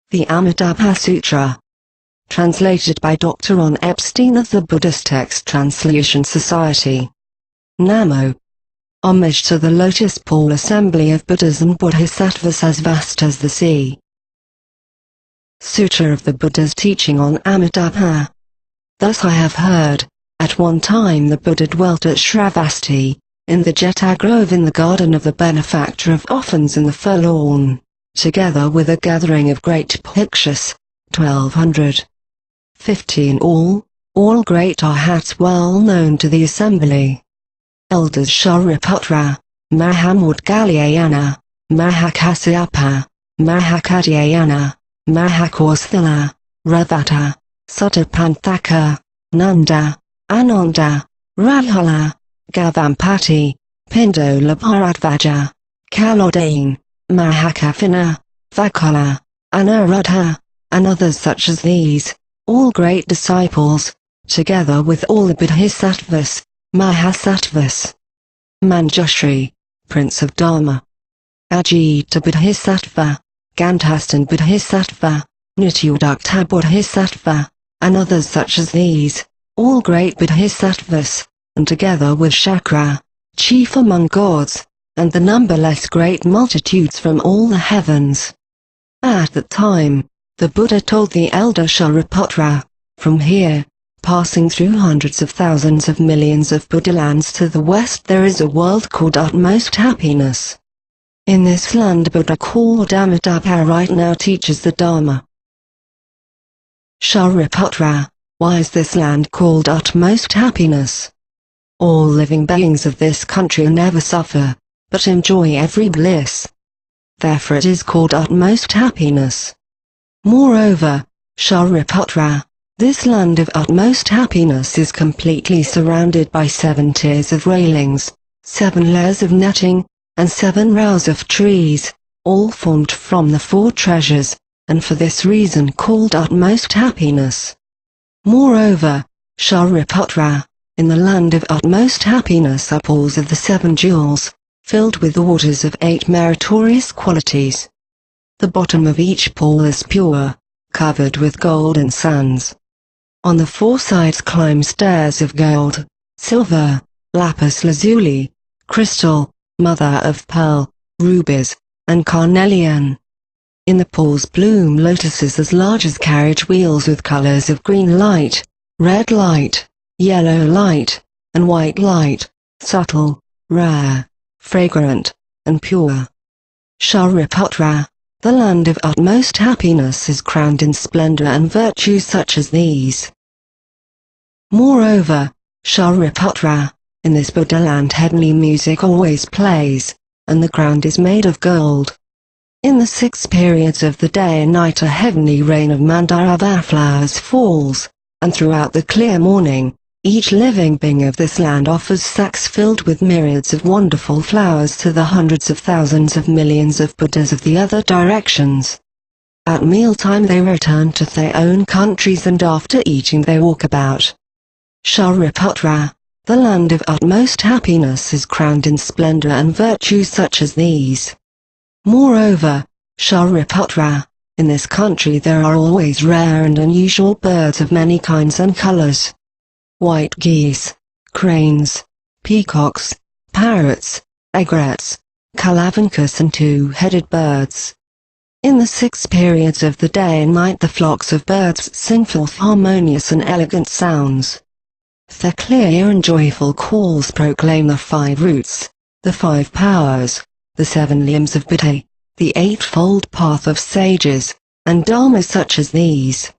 The Amitabha Sutra. Translated by Dr. Ron Epstein of the Buddhist Text Translation Society. Namo. Homage to the Lotus Pool Assembly of Buddhas and Bodhisattvas as vast as the sea. Sutra of the Buddha's teaching on Amitabha. Thus I have heard, at one time the Buddha dwelt at Śrāvastī, in the Jeta Grove in the garden of the benefactor of orphans in the forlorn, together with a gathering of great bhikshus, 1250 in all great arhats well known to the assembly. Elders Śāriputra, Mahamudgalyayana, Mahakasyapa, Mahakadyayana, Mahakausthila, Ravata, Sutapanthaka, Nanda, Ananda, Rahula, Gavampati, Pindolabharadvaja, Kalodane, Mahakafina, Vakala, Anuruddha, and others such as these, all great disciples, together with all the Bodhisattvas, Mahasattvas. Manjushri, Prince of Dharma. Ajita Bodhisattva, Gandhastan Bodhisattva, Nityudakta Bodhisattva, and others such as these, all great Bodhisattvas, and together with Shakra, chief among gods, and the numberless great multitudes from all the heavens. At that time, the Buddha told the elder Śāriputra, from here, passing through hundreds of thousands of millions of Buddhalands to the west there is a world called utmost happiness. In this land Buddha called Amitabha right now teaches the Dharma. Śāriputra, why is this land called utmost happiness? All living beings of this country never suffer, but enjoy every bliss. Therefore it is called utmost happiness. Moreover, Śāriputra, this land of utmost happiness is completely surrounded by 7 tiers of railings, 7 layers of netting, and 7 rows of trees, all formed from the 4 treasures, and for this reason called utmost happiness. Moreover, Śāriputra, in the land of utmost happiness are pools of the 7 jewels, filled with waters of 8 meritorious qualities. The bottom of each pool is pure, covered with golden sands. On the 4 sides climb stairs of gold, silver, lapis lazuli, crystal, mother of pearl, rubies, and carnelian. In the pools bloom lotuses as large as carriage wheels with colors of green light, red light, yellow light, and white light, subtle, rare, fragrant, and pure. Śāriputra, the land of utmost happiness is crowned in splendor and virtues such as these. Moreover, Śāriputra, in this Buddha land heavenly music always plays, and the ground is made of gold. In the 6 periods of the day and night a heavenly rain of mandarava flowers falls, and throughout the clear morning, each living being of this land offers sacks filled with myriads of wonderful flowers to the hundreds of thousands of millions of Buddhas of the other directions. At mealtime they return to their own countries and after eating they walk about. Śāriputra, the land of utmost happiness is crowned in splendor and virtues such as these. Moreover, Śāriputra, in this country there are always rare and unusual birds of many kinds and colors. White geese, cranes, peacocks, parrots, egrets, calavincus and 2-headed birds. In the 6 periods of the day and night the flocks of birds sing forth harmonious and elegant sounds. Their clear and joyful calls proclaim the 5 roots, the 5 powers, the 7 limbs of Buddha, the 8-fold path of sages, and dharmas such as these.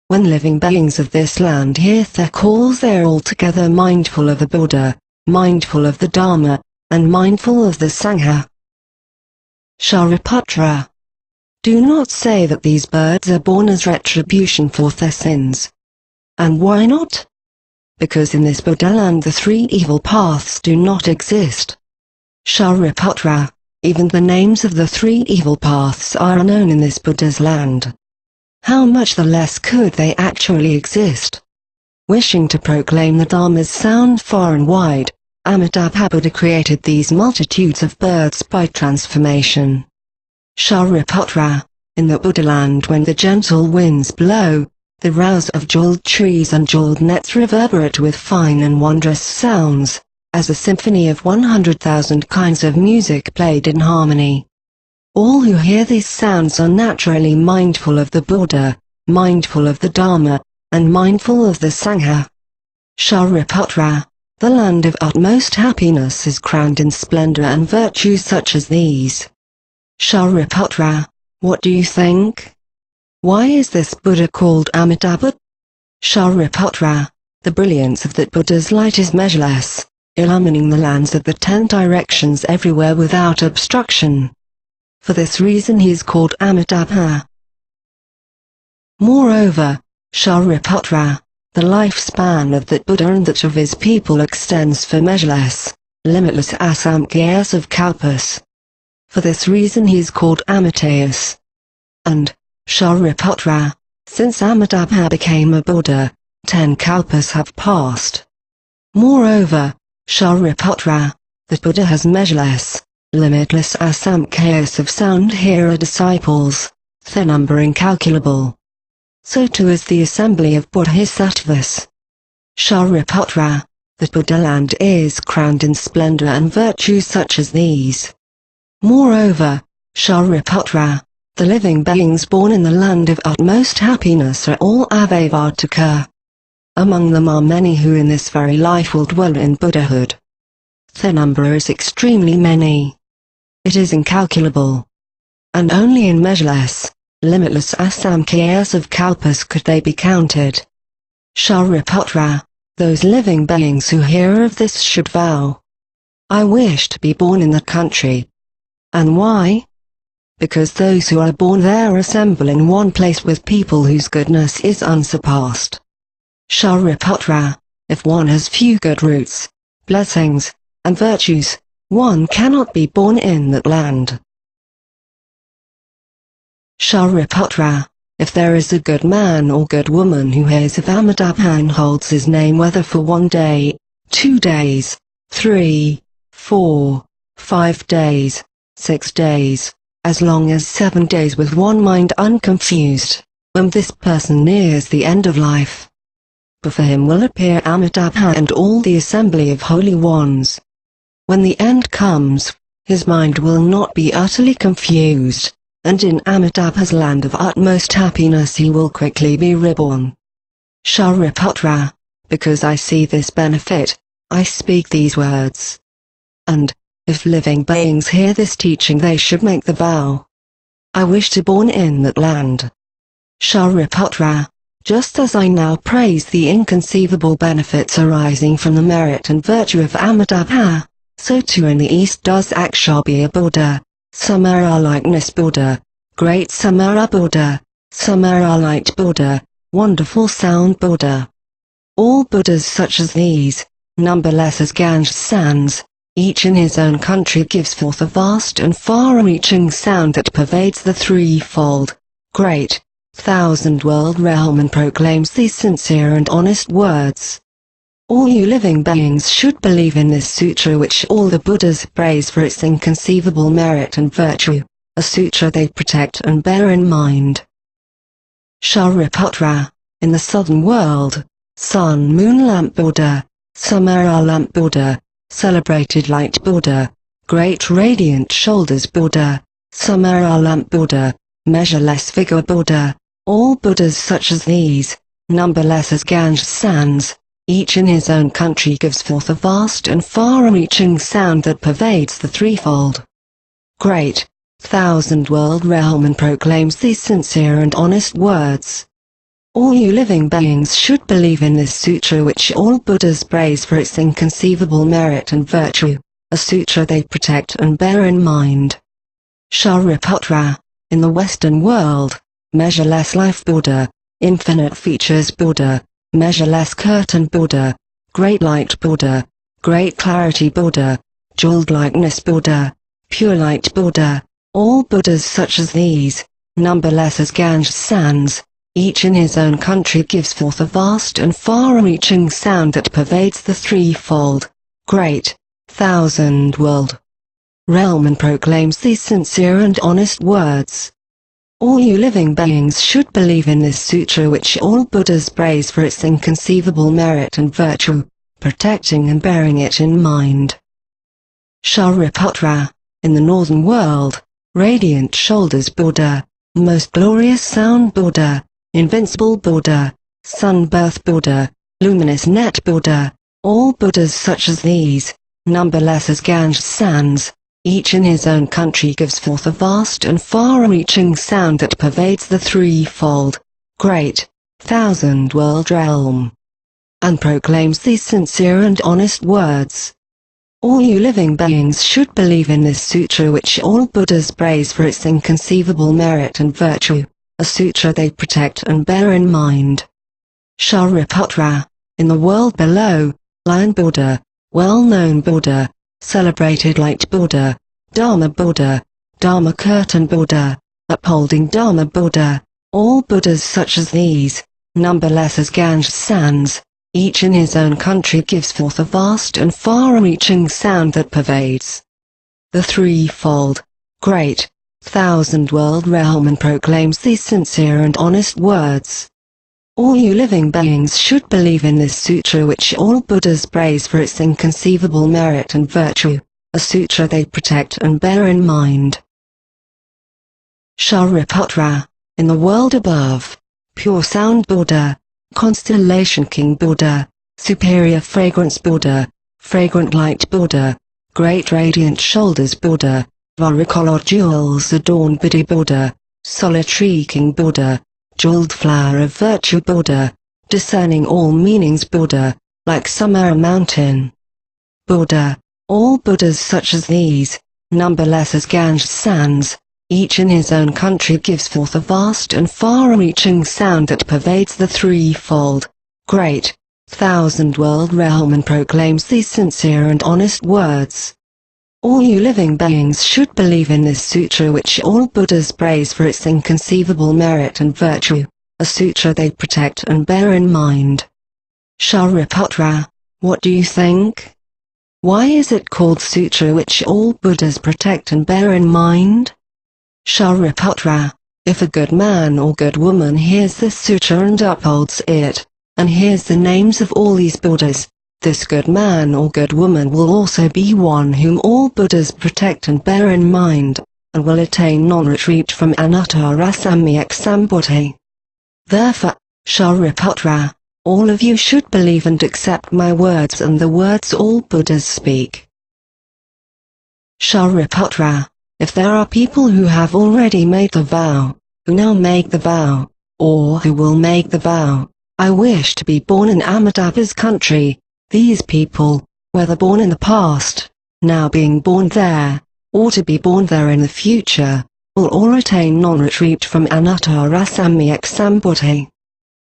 When living beings of this land hear their calls they are altogether mindful of the Buddha, mindful of the Dharma, and mindful of the Sangha. Śāriputra. Do not say that these birds are born as retribution for their sins. And why not? Because in this Buddha land the 3 evil paths do not exist. Śāriputra, even the names of the 3 evil paths are unknown in this Buddha's land. How much the less could they actually exist? Wishing to proclaim the Dharma's sound far and wide, Amitabha Buddha created these multitudes of birds by transformation. Śāriputra, in the Buddha land when the gentle winds blow, the rouse of jeweled trees and jeweled nets reverberate with fine and wondrous sounds, as a symphony of 100,000 kinds of music played in harmony. All who hear these sounds are naturally mindful of the Buddha, mindful of the Dharma, and mindful of the Sangha. Śrāriputra, the land of utmost happiness is crowned in splendor and virtues such as these. Śrāriputra, what do you think? Why is this Buddha called Amitabha? Śrāriputra, the brilliance of that Buddha's light is measureless, illumining the lands of the 10 directions everywhere without obstruction. For this reason he is called Amitabha. Moreover, Śrāriputra, the lifespan of that Buddha and that of his people extends for measureless, limitless asamkhya's of kalpas. For this reason he is called Amitābha. And, Śrāriputra, since Amitabha became a Buddha, 10 kalpas have passed. Moreover, Śrāriputra, the Buddha has measureless, limitless asamkhya's of sound hearer disciples, their number incalculable. So too is the assembly of Bodhisattvas. Śrāriputra, the Buddha land is crowned in splendor and virtues such as these. Moreover, Śrāriputra, the living beings born in the land of utmost happiness are all avaivartika. Among them are many who in this very life will dwell in Buddhahood. Their number is extremely many. It is incalculable. And only in measureless, limitless asamkhya's of kalpas could they be counted. Śrāriputra, those living beings who hear of this should vow, I wish to be born in that country. And why? Because those who are born there assemble in one place with people whose goodness is unsurpassed. Śrāriputra, if one has few good roots, blessings, and virtues, one cannot be born in that land. Śrāriputra, if there is a good man or good woman who hears of Amitabha and holds his name whether for 1 day, 2 days, 3, 4, 5 days, 6 days, as long as 7 days with one mind unconfused, when this person nears the end of life, before him will appear Amitabha and all the assembly of holy ones. When the end comes, his mind will not be utterly confused, and in Amitabha's land of utmost happiness he will quickly be reborn. Śrāriputra, because I see this benefit, I speak these words. And, if living beings hear this teaching they should make the vow. I wish to born in that land. Śrāriputra, just as I now praise the inconceivable benefits arising from the merit and virtue of Amitabha, so too in the East does Akshobhya Buddha, Samara likeness Buddha, great Samara Buddha, Samara light Buddha, wonderful sound Buddha. All Buddhas such as these, numberless as Ganges sands, each in his own country gives forth a vast and far-reaching sound that pervades the threefold, great, 1,000-world realm and proclaims these sincere and honest words. All you living beings should believe in this sutra which all the Buddhas praise for its inconceivable merit and virtue, a sutra they protect and bear in mind. Śrāriputra, in the southern world, sun moon lamp Buddha, Samara lamp Buddha, celebrated light Buddha, great radiant shoulders Buddha, Samara lamp Buddha, measureless figure Buddha, all Buddhas such as these, numberless as Ganges sands, each in his own country gives forth a vast and far-reaching sound that pervades the threefold, great, 1,000-world realm and proclaims these sincere and honest words. All you living beings should believe in this sutra which all Buddhas praise for its inconceivable merit and virtue, a sutra they protect and bear in mind. Śrāriputra, in the Western world, measureless life Buddha, infinite features Buddha, measureless curtain Buddha, great light Buddha, great clarity Buddha, jeweled likeness Buddha, pure light Buddha, all Buddhas such as these, numberless as Ganges sands, each in his own country gives forth a vast and far-reaching sound that pervades the threefold, great, 1,000-world realm and proclaims these sincere and honest words. All you living beings should believe in this sutra which all Buddhas praise for its inconceivable merit and virtue, protecting and bearing it in mind. Śrāriputra, in the northern world, radiant shoulders Buddha, most glorious sound Buddha, invincible Buddha, sun-birth Buddha, luminous net Buddha, all Buddhas such as these, numberless as Ganges sands, each in his own country gives forth a vast and far-reaching sound that pervades the threefold, great, thousand-world realm, and proclaims these sincere and honest words. All you living beings should believe in this sutra which all Buddhas praise for its inconceivable merit and virtue, a sutra they protect and bear in mind. Śrāriputra, in the world below, Lion Buddha, well-known Buddha, celebrated light Buddha, Dharma Buddha, Dharma curtain Buddha, upholding Dharma Buddha, all Buddhas such as these, numberless as Ganges sands, each in his own country gives forth a vast and far-reaching sound that pervades the threefold, great, thousand-world realm and proclaims these sincere and honest words. All you living beings should believe in this sutra which all Buddhas praise for its inconceivable merit and virtue, a sutra they protect and bear in mind. Śrāriputra, in the world above, pure sound Buddha, constellation king Buddha, superior fragrance Buddha, fragrant light Buddha, great radiant shoulders Buddha, varicolored jewels adorned Bodhi Buddha, solitary king Buddha, jeweled flower of virtue Buddha, discerning all meanings Buddha, like Sumera mountain Buddha, all Buddhas such as these, numberless as Ganges sands, each in his own country gives forth a vast and far-reaching sound that pervades the threefold, great, thousand-world realm and proclaims these sincere and honest words. All you living beings should believe in this sutra which all Buddhas praise for its inconceivable merit and virtue, a sutra they protect and bear in mind. Śrāriputra, what do you think? Why is it called sutra which all Buddhas protect and bear in mind? Śrāriputra, if a good man or good woman hears this sutra and upholds it, and hears the names of all these Buddhas, this good man or good woman will also be one whom all Buddhas protect and bear in mind, and will attain non-retreat from anatta-rasamyaksambuddhi. Therefore, Śrāriputra, all of you should believe and accept my words and the words all Buddhas speak. Śrāriputra, if there are people who have already made the vow, who now make the vow, or who will make the vow, I wish to be born in Amitabha's country, these people, whether born in the past, now being born there, or to be born there in the future, will all attain non-retreat from anatta-rasamyaksambuddhi.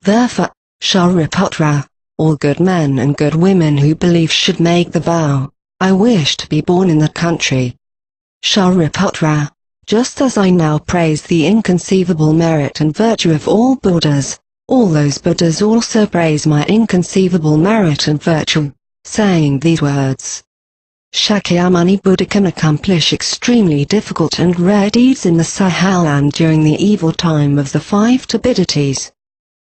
Therefore, Śrāriputra, all good men and good women who believe should make the vow, I wish to be born in that country. Śrāriputra, just as I now praise the inconceivable merit and virtue of all Buddhas, all those Buddhas also praise my inconceivable merit and virtue, saying these words. Shakyamuni Buddha can accomplish extremely difficult and rare deeds in the Sahaland during the evil time of the 5 turbidities.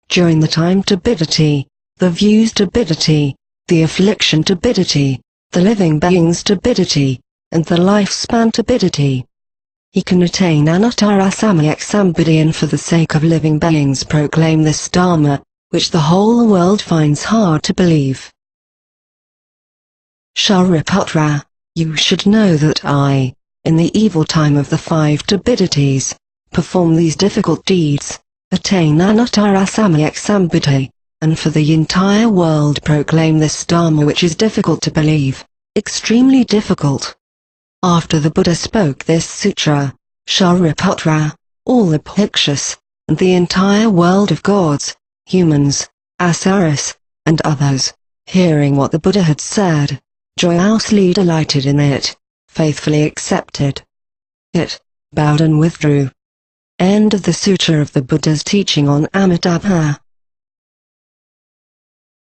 During the time turbidity, the views turbidity, the affliction turbidity, the living beings turbidity, and the lifespan turbidity. He can attain anatta-rasamyaksambuddhi and for the sake of living beings proclaim this Dharma, which the whole world finds hard to believe. Śrāriputra, you should know that I, in the evil time of the 5 turbidities, perform these difficult deeds, attain anatta-rasamyaksambuddhi, and for the entire world proclaim this Dharma which is difficult to believe, extremely difficult. After the Buddha spoke this sutra, Śrāriputra, all the bhikshus, and the entire world of gods, humans, asuras, and others, hearing what the Buddha had said, joyously delighted in it, faithfully accepted it, bowed and withdrew. End of the Sutra of the Buddha's teaching on Amitabha.